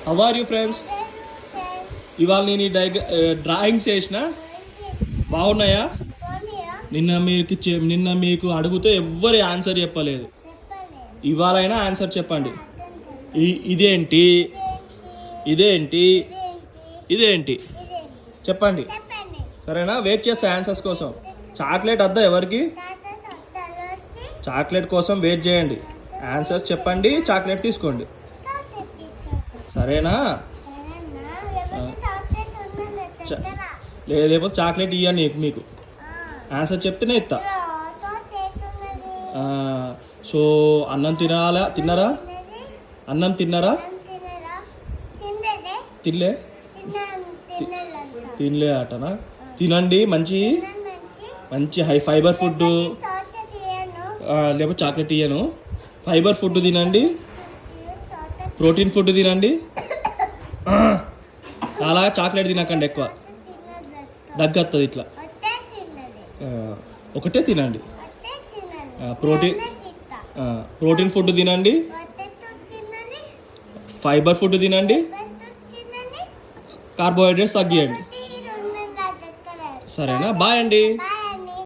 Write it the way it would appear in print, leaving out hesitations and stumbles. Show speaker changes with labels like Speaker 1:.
Speaker 1: How are you friends? ఇవాళ నేను ఈ డ్రాయింగ్స్ చేసిన బాగున్నాయా? నిన్న మీకు అడిగితే ఎవ్వరి ఆన్సర్ చెప్పలేదు. ఇవాళైనా ఆన్సర్ చెప్పండి. ఇదేంటి, ఇదేంటి, ఇదేంటి చెప్పండి. సరేనా? వెయిట్ చేస్తా ఆన్సర్స్ కోసం. చాక్లెట్ వద్దా ఎవరికి? చాక్లెట్ కోసం వెయిట్ చేయండి. ఆన్సర్స్ చెప్పండి, చాక్లెట్ తీసుకోండి. సరేనా? లేకపోతే చాక్లెట్ ఇవ్వండి మీకు. ఆన్సర్ చెప్తేనే ఇస్తా. సో అన్నం తిన్నారా? అన్నం తిన్నారా? తినలే అటనా? తినండి. మంచి హై ఫైబర్ ఫుడ్. లేకపోతే చాక్లెట్ ఇయ్యను. ఫైబర్ ఫుడ్ తినండి, ప్రోటీన్ ఫుడ్ తినండి. అలా చాక్లెట్ తినకండి ఎక్కువ, దగ్గొస్తుంది ఇట్లా. ఒకటే తినండి. ప్రోటీన్ ఫుడ్ తినండి, ఫైబర్ ఫుడ్ తినండి, కార్బోహైడ్రేట్స్ తగ్గియండి. సరేనా? బాయ్ అండి.